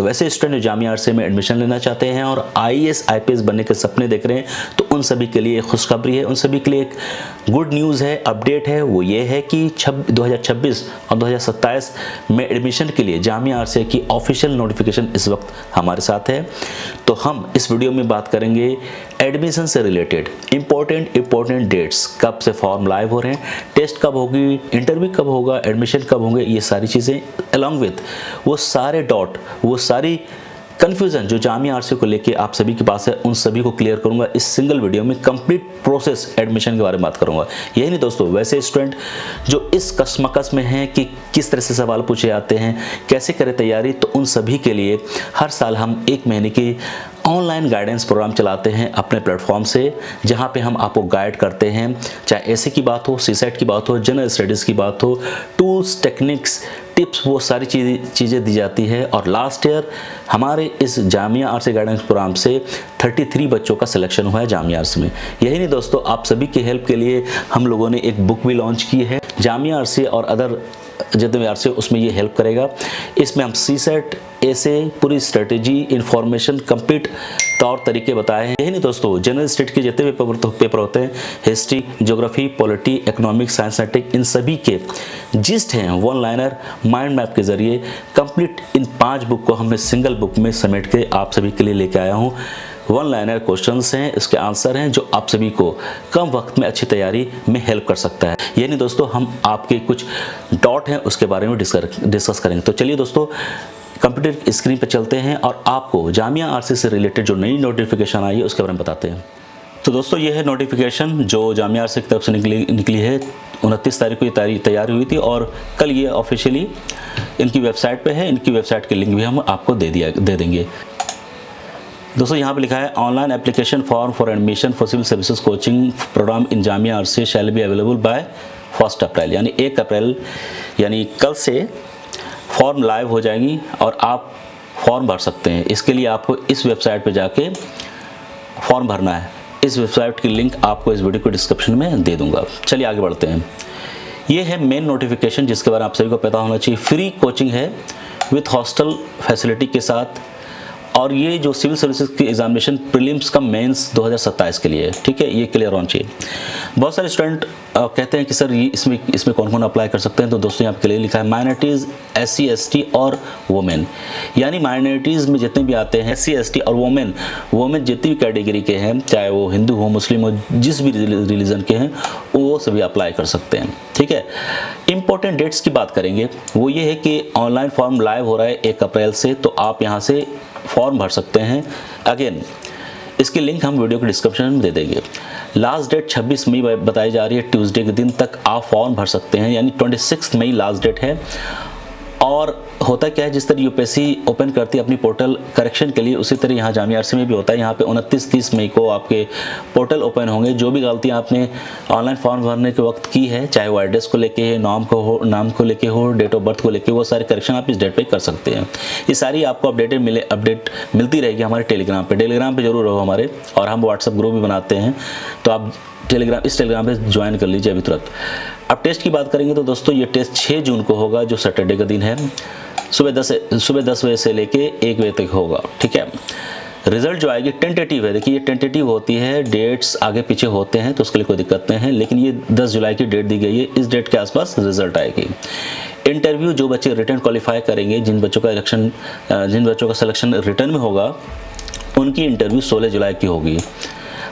तो वैसे स्टूडेंट जो जामिया आरसीए में एडमिशन लेना चाहते हैं और आईएएस आईपीएस बनने के सपने देख रहे हैं, तो उन सभी के लिए खुशखबरी है, उन सभी के लिए एक गुड न्यूज़ है, अपडेट है। वो ये है कि 2026 और 2027 में एडमिशन के लिए जामिया आरसीए की ऑफिशियल नोटिफिकेशन इस वक्त हमारे साथ है। तो हम इस वीडियो में बात करेंगे एडमिशन से रिलेटेड इंपॉर्टेंट डेट्स, कब से फॉर्म लाइव हो रहे हैं, टेस्ट कब होगी, इंटरव्यू कब होगा, एडमिशन कब होंगे, ये सारी चीज़ें अलॉन्ग विथ वो सारे डॉट, वो सारी कन्फ्यूज़न जो जामिया आरसीए को लेके आप सभी के पास है, उन सभी को क्लियर करूंगा इस सिंगल वीडियो में। कंप्लीट प्रोसेस एडमिशन के बारे में बात करूंगा। यही नहीं दोस्तों, वैसे स्टूडेंट जो इस कश्मकश में हैं कि किस तरह से सवाल पूछे जाते हैं, कैसे करें तैयारी, तो उन सभी के लिए हर साल हम 1 महीने की ऑनलाइन गाइडेंस प्रोग्राम चलाते हैं अपने प्लेटफॉर्म से, जहां पे हम आपको गाइड करते हैं, चाहे ऐसे की बात हो, सीसेट की बात हो, जनरल स्टडीज़ की बात हो, टूल्स, टेक्निक्स, टिप्स, वो सारी चीज़ें दी जाती है। और लास्ट ईयर हमारे इस जामिया आरसीए गाइडेंस प्रोग्राम से 33 बच्चों का सिलेक्शन हुआ है जामिया आरसीए में। यही नहीं दोस्तों, आप सभी की हेल्प के लिए हम लोगों ने एक बुक भी लॉन्च की है, जामिया आरसीए और अदर जितने भी आरसीए, उसमें ये हेल्प करेगा। इसमें हम सीसेट, ऐसे पूरी स्ट्रेटेजी, इंफॉर्मेशन, कंप्लीट तौर तरीके बताए हैं। यही नहीं दोस्तों, जनरल स्टेट के जितने भी पेपर होते हैं, history, geography, polity, economics, science and tech, इन सभी के जिस्ट हैं वन लाइनर माइंड मैप के जरिए कंप्लीट। इन 5 बुक को हमने सिंगल बुक में समेट के आप सभी के लिए लेके आया हूँ। वन लाइनर क्वेश्चंस हैं, इसके आंसर हैं, जो आप सभी को कम वक्त में अच्छी तैयारी में हेल्प कर सकता है। ये नहीं दोस्तों, हम आपके कुछ डॉट हैं उसके बारे में डिस्कस करेंगे। तो चलिए दोस्तों, कंप्यूटर स्क्रीन पर चलते हैं और आपको जामिया आरसीए से रिलेटेड जो नई नोटिफिकेशन आई है उसके बारे में बताते हैं। तो दोस्तों, ये है नोटिफिकेशन जो जामिया आरसीए की तरफ से निकली है। 29 तारीख को ये तैयारी हुई थी और कल ये ऑफिशियली इनकी वेबसाइट पे है। इनकी वेबसाइट के लिंक भी हम आपको दे देंगे। दोस्तों, यहाँ पे लिखा है online application form for admission for civil services coaching program in Jamia RCA shall be available by 1 April, यानी 1 अप्रैल यानी कल से फॉर्म लाइव हो जाएंगी और आप फॉर्म भर सकते हैं। इसके लिए आपको इस वेबसाइट पे जाके फॉर्म भरना है। इस वेबसाइट की लिंक आपको इस वीडियो को डिस्क्रिप्शन में दे दूंगा। चलिए आगे बढ़ते हैं। ये है मेन नोटिफिकेशन जिसके बारे में आप सभी को पता होना चाहिए। फ्री कोचिंग है विथ हॉस्टल फैसिलिटी के साथ, और ये जो सिविल सर्विसेज की एग्जामिनेशन प्रीलिम्स का मेंस 2027 के लिए है। ठीक है, ये क्लियर होना चाहिए। बहुत सारे स्टूडेंट कहते हैं कि सर ये इसमें कौन कौन अप्लाई कर सकते हैं। तो दोस्तों, यहाँ पे क्लियर लिखा है माइनॉरिटीज़, SC ST और वोमेन, यानी माइनॉरिटीज़ में जितने भी आते हैं SC ST और वोमेन जितनी भी कैटेगरी के हैं, चाहे वो हिंदू हो, मुस्लिम हो, जिस भी रिलीजन के हैं, वो सभी अप्लाई कर सकते हैं। ठीक है, इंपॉर्टेंट डेट्स की बात करेंगे। वो ये है कि ऑनलाइन फॉर्म लाइव हो रहा है 1 अप्रैल से, तो आप यहाँ से फॉर्म भर सकते हैं। अगेन इसकी लिंक हम वीडियो के डिस्क्रिप्शन में दे देंगे। लास्ट डेट 26 मई बताई जा रही है, ट्यूसडे के दिन तक आप फॉर्म भर सकते हैं, यानी 26 मई लास्ट डेट है। और होता क्या है, जिस तरह यूपीएससी ओपन करती है अपनी पोर्टल करेक्शन के लिए, उसी तरह यहाँ जामिया आरसीए में भी होता है। यहाँ पे 29-30 मई को आपके पोर्टल ओपन होंगे। जो भी गलतियाँ आपने ऑनलाइन फॉर्म भरने के वक्त की है, चाहे वो एड्रेस को लेके है, नाम को लेके हो, डेट ऑफ बर्थ को लेके, वो सारे करेक्शन आप इस डेट पे कर सकते हैं। ये सारी आपको अपडेट मिलती रहेगी हमारे टेलीग्राम पे जरूर रहो हमारे, और हम व्हाट्सएप ग्रुप भी बनाते हैं, तो आप इस टेलीग्राम पे ज्वाइन कर लीजिए अभी तुरंत। अब टेस्ट की बात करेंगे तो दोस्तों, ये टेस्ट 6 जून को होगा, जो सैटरडे का दिन है। सुबह 10 बजे से लेके 1 बजे तक होगा। ठीक है, रिजल्ट जो आएगी टेंटेटिव है। देखिए, ये टेंटेटिव होती है, डेट्स आगे पीछे होते हैं तो उसके लिए कोई दिक्कत नहीं है, लेकिन ये 10 जुलाई की डेट दी गई है। इस डेट के आसपास रिजल्ट आएगी। इंटरव्यू जो बच्चे रिटर्न क्वालिफाई करेंगे, जिन बच्चों का सिलेक्शन रिटर्न में होगा, उनकी इंटरव्यू 16 जुलाई की होगी।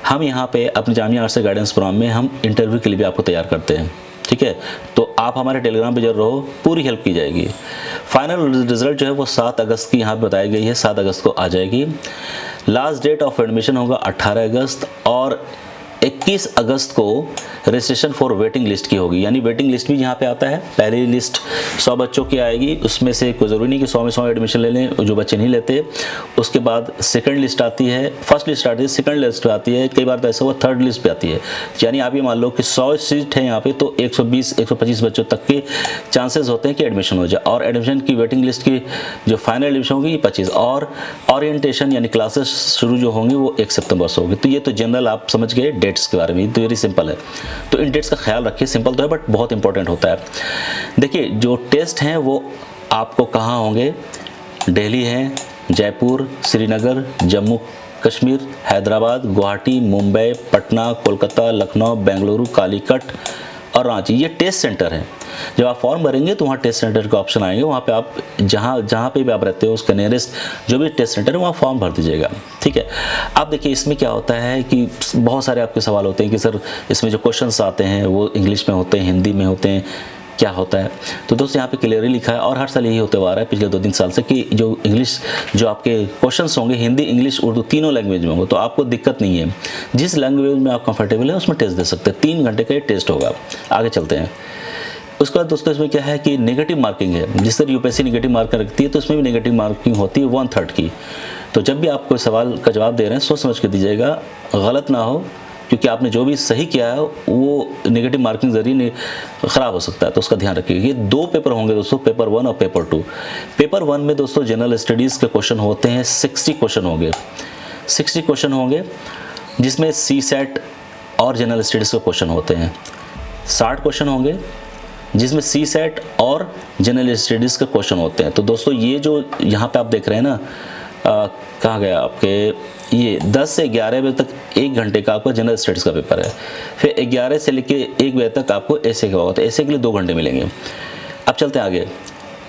हम यहाँ पे अपने जामिया आरसीए गाइडेंस प्रोग्राम में हम इंटरव्यू के लिए भी आपको तैयार करते हैं। ठीक है, तो आप हमारे टेलीग्राम पे जरूर रहो, पूरी हेल्प की जाएगी। फाइनल रिजल्ट जो है वो 7 अगस्त की यहाँ पे बताई गई है, 7 अगस्त को आ जाएगी। लास्ट डेट ऑफ एडमिशन होगा 18 अगस्त, और 21 अगस्त को रजिस्ट्रेशन फॉर वेटिंग लिस्ट की होगी, यानी वेटिंग लिस्ट भी यहाँ पे आता है। पहली लिस्ट 100 बच्चों की आएगी, उसमें से कोई ज़रूरी नहीं कि 100 में 100 एडमिशन ले लें, जो बच्चे नहीं लेते। उसके बाद सेकंड लिस्ट आती है, फर्स्ट लिस्ट आती है, सेकंड लिस्ट आती है, कई बार तो ऐसा हुआ थर्ड लिस्ट पे आती है। यानी आप ये मान लो कि 100 सीट है यहाँ पे, तो 120-125 बच्चों तक के चांसेस होते हैं कि एडमिशन हो जाए। और एडमिशन की वेटिंग लिस्ट की जो फाइनल एडमिशन होगी 25, और ओरिएंटेशन यानी क्लासेस शुरू जो होंगी वो 1 सितंबर से होगी। तो ये तो जनरल आप समझ गए डेट्स के बारे में, तो वेरी सिंपल है। तो इन डेट्स का ख्याल रखिए, सिंपल तो है बट बहुत इंपॉर्टेंट होता है। देखिए, जो टेस्ट हैं वो आपको कहाँ होंगे, दिल्ली है, जयपुर, श्रीनगर, जम्मू कश्मीर, हैदराबाद, गुवाहाटी, मुंबई, पटना, कोलकाता, लखनऊ, बेंगलुरु, कालीकट और रांची, ये टेस्ट सेंटर हैं। जब आप फॉर्म भरेंगे तो वहाँ टेस्ट सेंटर का ऑप्शन आएंगे, वहाँ पे आप जहाँ पे भी आप रहते हो उसका नियरेस्ट जो भी टेस्ट सेंटर है वहाँ फॉर्म भर दीजिएगा। ठीक है। अब देखिए इसमें क्या होता है कि बहुत सारे आपके सवाल होते हैं कि सर इसमें जो क्वेश्चंस आते हैं वो इंग्लिश में होते हैं, हिंदी में होते हैं, क्या होता है। तो दोस्तों यहाँ पे क्लियरली लिखा है और हर साल यही होते हुआ आ रहा है पिछले 2-3 साल से कि जो इंग्लिश जो आपके क्वेश्चंस होंगे हिंदी, इंग्लिश, उर्दू तीनों लैंग्वेज में होंगे, तो आपको दिक्कत नहीं है। जिस लैंग्वेज में आप कंफर्टेबल है उसमें टेस्ट दे सकते हैं। 3 घंटे का ये टेस्ट होगा। आगे चलते हैं। उसके बाद दोस्तों इसमें क्या है कि नेगेटिव मार्किंग है। जिस तरह यूपीएससी नेगेटिव मार्किंग रखती है तो इसमें भी नेगेटिव मार्किंग होती है 1/3 की। तो जब भी आप कोई सवाल का जवाब दे रहे हैं सोच समझ के दीजिएगा, गलत ना हो, क्योंकि आपने जो भी सही किया है वो नेगेटिव मार्किंग जरिए ख़राब हो सकता है, तो उसका ध्यान रखिएगा। ये 2 पेपर होंगे दोस्तों, पेपर 1 और पेपर 2। पेपर 1 में दोस्तों जनरल स्टडीज़ के क्वेश्चन होते हैं, 60 क्वेश्चन होंगे। 60 क्वेश्चन होंगे जिसमें CSAT और जनरल स्टडीज़ के क्वेश्चन होते हैं। 60 क्वेश्चन होंगे जिसमें CSAT और जनरल स्टडीज़ के क्वेश्चन होते हैं। तो दोस्तों ये जो यहाँ पे आप देख रहे हैं ना, कहाँ गया आपके, ये 10 से 11 बजे तक 1 घंटे का आपका जनरल स्टडीज़ का पेपर है। फिर 11 से लेके 1 बजे तक आपको ऐसे का होगा, तो ऐसे के लिए 2 घंटे मिलेंगे। अब चलते हैं आगे।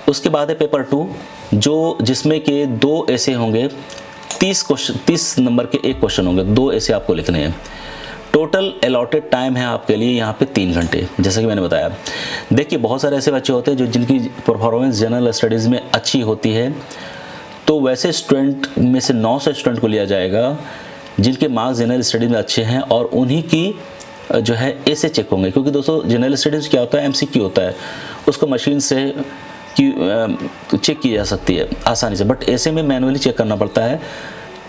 उसके बाद है पेपर 2 जिसमें के 2 ऐसे होंगे, 30 नंबर के 1 क्वेश्चन होंगे, 2 ऐसे आपको लिखने हैं। टोटल अलॉटेड टाइम है आपके लिए यहाँ पे 3 घंटे, जैसा कि मैंने बताया। देखिए बहुत सारे ऐसे बच्चे होते हैं जिनकी परफॉर्मेंस जनरल स्टडीज़ में अच्छी होती है, तो वैसे स्टूडेंट में से 900 स्टूडेंट को लिया जाएगा जिनके मार्क्स जनरल स्टडीज़ में अच्छे हैं, और उन्हीं की जो है ऐसे चेक होंगे। क्योंकि दोस्तों जनरल स्टडीज़ क्या होता है, MCQ होता है, उसको मशीन से चेक की जा सकती है आसानी से, बट ऐसे में मैनुअली चेक करना पड़ता है।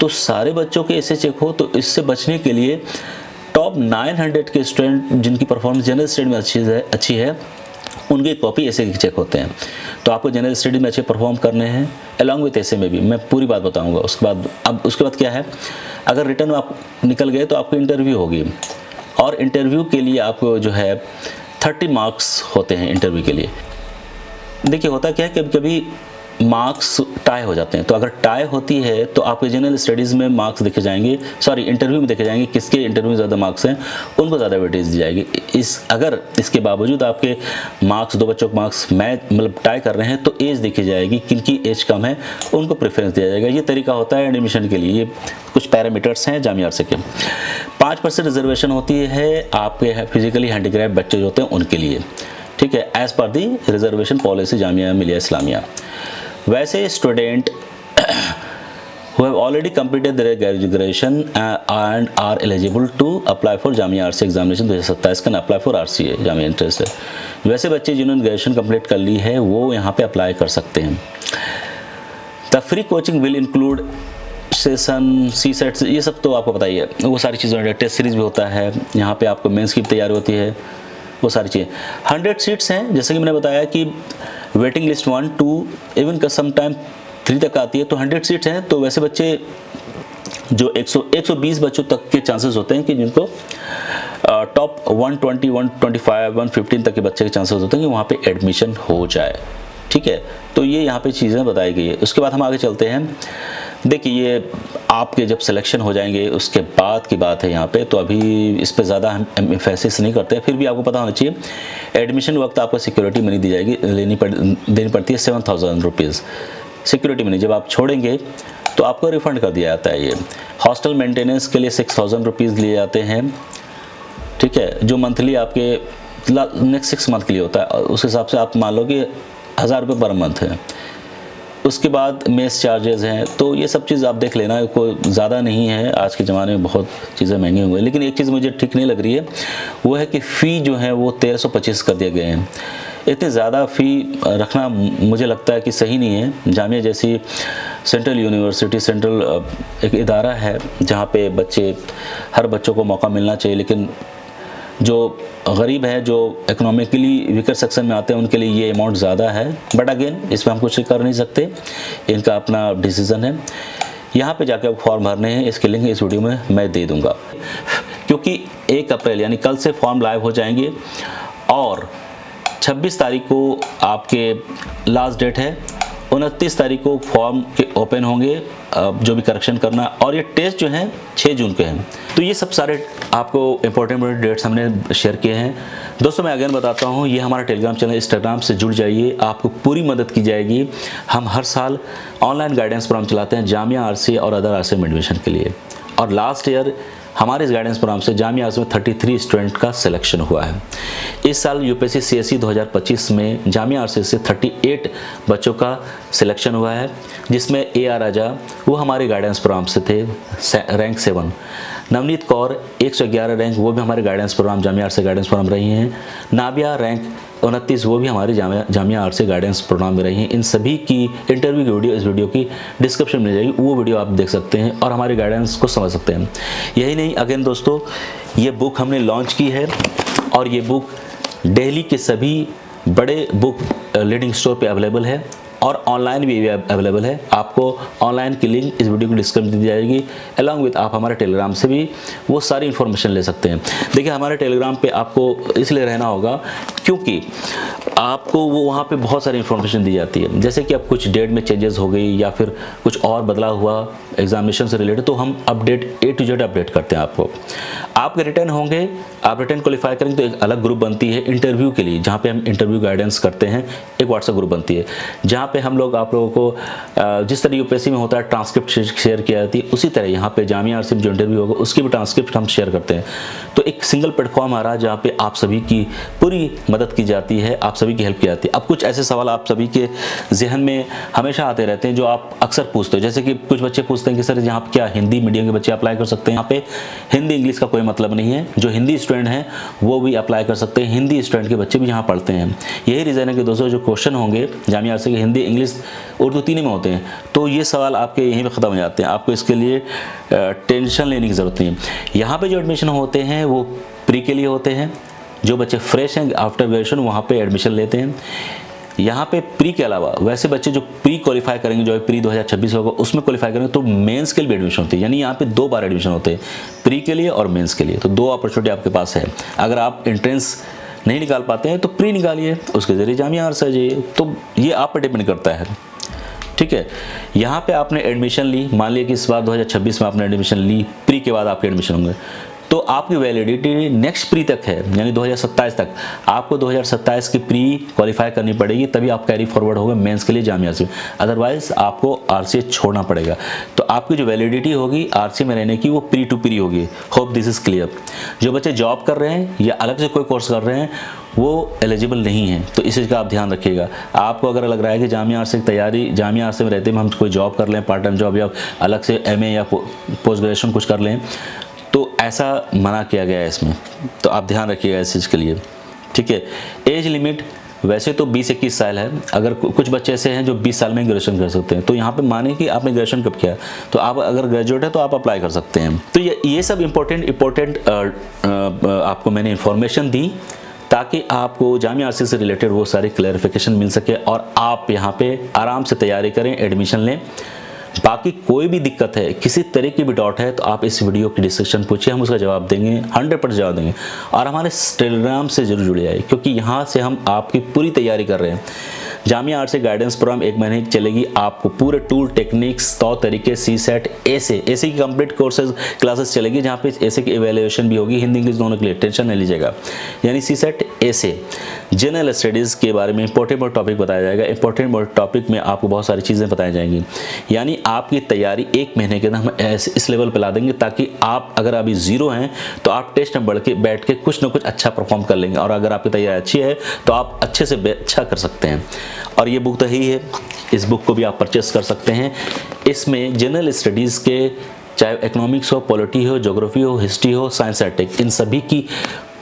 तो सारे बच्चों के ऐसे चेक हो, तो इससे बचने के लिए टॉप 900 के स्टूडेंट जिनकी परफॉर्मेंस जनरल स्टडी में अच्छी है उनकी कॉपी ऐसे के चेक होते हैं। तो आपको जनरल स्टडी में अच्छे परफॉर्म करने हैं, अलॉन्ग विथ ऐसे में भी मैं पूरी बात बताऊंगा। उसके बाद क्या है, अगर रिटर्न में आप निकल गए तो आपको इंटरव्यू होगी, और इंटरव्यू के लिए आपको जो है 30 मार्क्स होते हैं इंटरव्यू के लिए। देखिए होता क्या है, कभी कभी मार्क्स टाई हो जाते हैं, तो अगर टाई होती है तो आपके जनरल स्टडीज़ में मार्क्स देखे जाएंगे, सॉरी इंटरव्यू में देखे जाएंगे, किसके इंटरव्यू में ज़्यादा मार्क्स हैं उनको ज़्यादा वेटेज दी जाएगी। अगर इसके बावजूद आपके मार्क्स, 2 बच्चों के मार्क्स मतलब टाई कर रहे हैं, तो एज देखी जाएगी, किनकी एज कम है उनको प्रेफरेंस दिया जाएगा। ये तरीका होता है एडमिशन के लिए, ये कुछ पैरामीटर्स हैं जामिया आरसे के। 5% रिजर्वेशन होती है आपके फिजिकली हैंडीक्रैफ्ट बच्चे जो होते हैं उनके लिए, ठीक है, एज़ पर दी रिजर्वेशन पॉलिसी जामिया मिलिया इस्लामिया। वैसे student who have already completed their graduation and are eligible to apply for Jamia RC examination 2027 can apply for RCA Jamia interest है। वैसे बच्चे जिन्होंने ग्रेजुएशन कंप्लीट कर ली है वो यहाँ पे अप्लाई कर सकते हैं। The free coaching will include session, CSAT, ये सब तो आपको पता ही है, वो सारी चीज़ें। टेस्ट सीरीज भी होता है, यहाँ पे आपको मेंस की तैयारी होती है, वो सारी चीज़ें। 100 सीट्स हैं, जैसे कि मैंने बताया कि वेटिंग लिस्ट 1, 2 इवन का सम टाइम 3 तक आती है, तो 100 सीट्स हैं। तो वैसे बच्चे जो 120 बच्चों तक के चांसेस होते हैं कि जिनको टॉप 120, 125, 115 तक के बच्चे के चांसेस होते हैं कि वहाँ पे एडमिशन हो जाए, ठीक है। तो ये यहाँ पे चीज़ें बताई गई है। उसके बाद हम आगे चलते हैं। देखिए ये आपके जब सिलेक्शन हो जाएंगे उसके बाद की बात है यहाँ पे, तो अभी इस पे ज़्यादा हम एम्फेसिस नहीं करते हैं, फिर भी आपको पता होना चाहिए एडमिशन वक्त आपको सिक्योरिटी मनी दी जाएगी, देनी पड़ती है 7,000 रुपीज़ सिक्योरिटी मनी। जब आप छोड़ेंगे तो आपको रिफ़ंड कर दिया जाता है। ये हॉस्टल मेंटेनेंस के लिए 6,000 रुपीज़ लिए जाते हैं, ठीक है, जो मंथली आपके नेक्स्ट 6 मंथ के लिए होता है। उस हिसाब से आप मान लो कि 1,000 रुपये पर मंथ है। उसके बाद मेस चार्जेस हैं, तो ये सब चीज़ आप देख लेना, कोई ज़्यादा नहीं है। आज के ज़माने में बहुत चीज़ें महंगी हुई हैं, लेकिन एक चीज़ मुझे ठीक नहीं लग रही है, वो है कि फ़ी जो है वो 1325 कर दिए गए हैं। इतने ज़्यादा फ़ी रखना मुझे लगता है कि सही नहीं है। जामिया जैसी सेंट्रल यूनिवर्सिटी, सेंट्रल एक इदारा है जहाँ पे हर बच्चों को मौका मिलना चाहिए, लेकिन जो गरीब है, जो इकोनॉमिकली वीकर सेक्शन में आते हैं, उनके लिए ये अमाउंट ज़्यादा है। बट अगेन इसमें हम कुछ कर नहीं सकते, इनका अपना डिसीज़न है। यहाँ पे जाकर फॉर्म भरने हैं, इसके लिंक इस वीडियो में मैं दे दूँगा, क्योंकि 1 अप्रैल यानी कल से फॉर्म लाइव हो जाएंगे और 26 तारीख को आपके लास्ट डेट है 29 तारीख को फॉर्म के ओपन होंगे, जो भी करेक्शन करना, और ये टेस्ट जो हैं 6 जून के हैं। तो ये सब सारे आपको इंपॉर्टेंट डेट्स हमने शेयर किए हैं। दोस्तों मैं अगेन बताता हूँ, ये हमारा टेलीग्राम चैनल, इंस्टाग्राम से जुड़ जाइए, आपको पूरी मदद की जाएगी। हम हर साल ऑनलाइन गाइडेंस प्रोग्राम चलाते हैं जामिया आरसी और अदर आरसी में एडमिशन के लिए, और लास्ट ईयर हमारे इस गाइडेंस प्रोग्राम से जामिया आरसी में 33 स्टूडेंट का सिलेक्शन हुआ है। इस साल यूपीएससी सीएसई 2025 में जामिया आरसी से 38 बच्चों का सिलेक्शन हुआ है, जिसमें AR राजा वो हमारे गाइडेंस प्रोग्राम से थे, रैंक 7। नवनीत कौर 111 रैंक, वो भी हमारे guidance program Jamia RC guidance program रही हैं। नाबिया रैंक 29, वो भी हमारे जामिया आरसी गाइडेंस प्रोग्राम में रही हैं। इन सभी की इंटरव्यू की वीडियो इस वीडियो की डिस्क्रिप्शन में मिल जाएगी, वो वीडियो आप देख सकते हैं और हमारे गाइडेंस को समझ सकते हैं। यही नहीं, अगेन दोस्तों ये बुक हमने लॉन्च की है, और ये बुक दिल्ली के सभी बड़े बुक रीडिंग स्टोर पे अवेलेबल है, और ऑनलाइन भी अवेलेबल है। आपको ऑनलाइन की लिंक इस वीडियो की डिस्क्रिप्शन दी जाएगी, अलॉन्ग विथ आप हमारे टेलीग्राम से भी वो सारी इन्फॉर्मेशन ले सकते हैं। देखिए हमारे टेलीग्राम पे आपको इसलिए रहना होगा क्योंकि आपको वो वहाँ पे बहुत सारी इन्फॉर्मेशन दी जाती है, जैसे कि अब कुछ डेट में चेंजेस हो गई या फिर कुछ और बदलाव हुआ एग्जामिनेशन से रिलेटेड, तो हम update A to Z update करते हैं आपको। आपके रिटर्न होंगे, आप रिटर्न क्वालिफाई करेंगे तो एक अलग ग्रुप बनती है इंटरव्यू के लिए, जहाँ पे हम इंटरव्यू गाइडेंस करते हैं। एक व्हाट्सएप ग्रुप बनती है जहाँ पे हम लोग आप लोगों को जिस तरह यूपीएससी में होता है ट्रांसक्रिप्ट शेयर किया जाती है, उसी तरह यहाँ पे जामिया आरसी में जो इंटरव्यू होगा उसकी भी ट्रांसक्रिप्ट हम शेयर करते हैं। तो एक सिंगल प्लेटफॉर्म आ रहा है जहाँ पे आप सभी की पूरी मदद की जाती है, आप सभी की हेल्प की जाती है। अब कुछ ऐसे सवाल आप सभी के जहन में हमेशा आते रहते हैं जो आप अक्सर पूछते हो, जैसे कि कुछ बच्चे पूछते हैं कि सर यहाँ क्या हिंदी मीडियम के बच्चे अप्लाई कर सकते हैं? यहाँ पे हिंदी इंग्लिश का कोई मतलब नहीं है, जो हिंदी स्टूडेंट हैं वो भी अप्लाई कर सकते हैं, हिंदी स्टूडेंट के बच्चे भी यहाँ पढ़ते हैं। यही रीज़न है कि दोस्तों जो क्वेश्चन होंगे जामिया आरसी के हिंदी इंग्लिश उर्दू तीनों में होते हैं, तो ये सवाल आपके यहीं पे ख़त्म हो जाते हैं, आपको इसके लिए टेंशन लेने की ज़रूरत नहीं है। यहाँ पे जो एडमिशन होते हैं वो प्री के लिए होते हैं, जो बच्चे फ्रेश हैं आफ्टर ग्रेजुएशन वहाँ पे एडमिशन लेते हैं। यहाँ पे प्री के अलावा वैसे बच्चे जो प्री क्वालिफाई करेंगे, जो प्री 2026 होगा उसमें क्वालिफाई करेंगे, तो मेंस के लिए भी एडमिशन होती है, यानी यहाँ पे 2 बार एडमिशन होते हैं, प्री के लिए और मेंस के लिए। तो 2 अपॉर्चुनिटी आपके पास है। अगर आप एंट्रेंस नहीं निकाल पाते हैं तो प्री निकालिए, उसके ज़रिए जामिया आरसी आ जाइए। तो ये आप पर डिपेंड करता है, ठीक है। यहाँ पे आपने एडमिशन ली, मान लिया कि इस बार 2026 में आपने एडमिशन ली, प्री के बाद आपके एडमिशन होंगे, तो आपकी वैलिडिटी नेक्स्ट प्री तक है, यानी 2027 तक। आपको 2027 की प्री क्वालिफाई करनी पड़ेगी, तभी आप कैरी फॉरवर्ड होगा मेंस के लिए जामिया से, अदरवाइज आपको आरसी छोड़ना पड़ेगा। तो आपकी जो वैलिडिटी होगी आरसी में रहने की वो प्री टू प्री होगी। Hope this is clear. जो बच्चे जॉब कर रहे हैं या अलग से कोई कोर्स कर रहे हैं वो एलिजिबल नहीं है, तो इस चीज़ का आप ध्यान रखिएगा। आपको अगर लग रहा है कि जामिया आरसी की तैयारी, जामिया आरसी में रहते हैं हम कोई जॉब कर लें, पार्ट टाइम जॉब या अलग से MA या पोस्ट ग्रेजुएशन कुछ कर लें, तो ऐसा मना किया गया है इसमें, तो आप ध्यान रखिएगा इस चीज़ के लिए, ठीक है। एज लिमिट वैसे तो 20-21 साल है। अगर कुछ बच्चे ऐसे हैं जो 20 साल में ग्रेजुएशन कर सकते हैं, तो यहाँ पे माने कि आपने ग्रेजुएशन कब किया, तो आप अगर ग्रेजुएट है तो आप अप्लाई कर सकते हैं। तो ये सब इम्पोर्टेंट आपको मैंने इन्फॉर्मेशन दी ताकि आपको जामिया आरसी से रिलेटेड वो सारी क्लैरिफिकेशन मिल सके और आप यहाँ पे आराम से तैयारी करें, एडमिशन लें। बाकी कोई भी दिक्कत है, किसी तरह की भी डाउट है, तो आप इस वीडियो की डिस्क्रिप्शन पूछिए, हम उसका जवाब देंगे, 100% जवाब देंगे। और हमारे टेलीग्राम से जरूर जुड़े जाइए, क्योंकि यहाँ से हम आपकी पूरी तैयारी कर रहे हैं। जामिया आरसी गाइडेंस प्रोग्राम 1 महीने की चलेगी, आपको पूरे टूल टेक्निक्स तौर तरीके CSET ऐसे की कंप्लीट कोर्सेज क्लासेस चलेगी, जहाँ पे ऐसे की एवेल्युएशन भी होगी, हिंदी इंग्लिश दोनों के लिए, टेंशन नहीं लीजिएगा। यानी CSET ऐसे जनरल स्टडीज़ के बारे में इंपॉर्टेंट टॉपिक बताया जाएगा, इंपॉर्टेंट टॉपिक में आपको बहुत सारी चीज़ें बताई जाएंगी। यानी आपकी तैयारी 1 महीने के अंदर हम ऐसे इस लेवल पर ला देंगे ताकि आप अगर अभी 0 हैं तो आप टेस्ट में बैठ के कुछ ना कुछ अच्छा परफॉर्म कर लेंगे, और अगर आपकी तैयारी अच्छी है तो आप अच्छे से अच्छा कर सकते हैं। और ये बुक तो ही है, इस बुक को भी आप परचेस कर सकते हैं। इसमें जनरल स्टडीज़ के, चाहे इकोनॉमिक्स हो, पॉलिटी हो, ज्योग्राफी हो, हिस्ट्री हो, साइंस एंड टेक, इन सभी की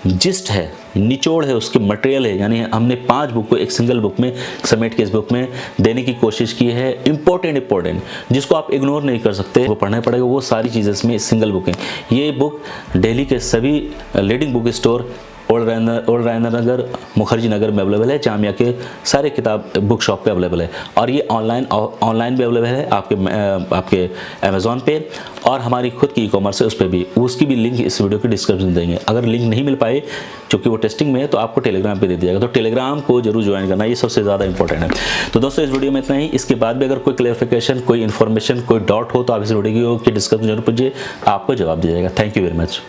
जिस्ट है, निचोड़ है, उसकी मटेरियल है। यानी हमने 5 बुक को एक सिंगल बुक में समेट के इस बुक में देने की कोशिश की है। इंपॉर्टेंट जिसको आप इग्नोर नहीं कर सकते, वो पढ़ना पड़ेगा, वो सारी चीज़ें इसमें सिंगल बुक है। ये बुक दिल्ली के सभी leading book store old Rajendra Nagar, Mukherjee Nagar में अवेलेबल है। जामिया के सारे किताब बुक शॉप पे अवेलेबल है और ये ऑनलाइन भी अवेलेबल है आपके अमेज़ॉन पे, और हमारी खुद की ई-कॉमर्स है उस पर भी, उसकी भी लिंक इस वीडियो के डिस्क्रिप्शन में देंगे। अगर लिंक नहीं मिल पाए क्योंकि वो टेस्टिंग में है तो आपको टेलीग्राम पे दे दिया जाएगा, तो टेलीग्राम को जरूर ज्वाइन करना, ये सबसे ज़्यादा इंपॉर्टेंट है। तो दोस्तों इस वीडियो में इतना ही। इसके बाद भी अगर कोई क्लैरिफिकेशन, कोई इन्फॉर्मेशन, कोई डाउट हो तो आप इस वीडियो के डिस्क्रिप्शन जरूर पूछिए, आपको जवाब दिया जाएगा। Thank you very much.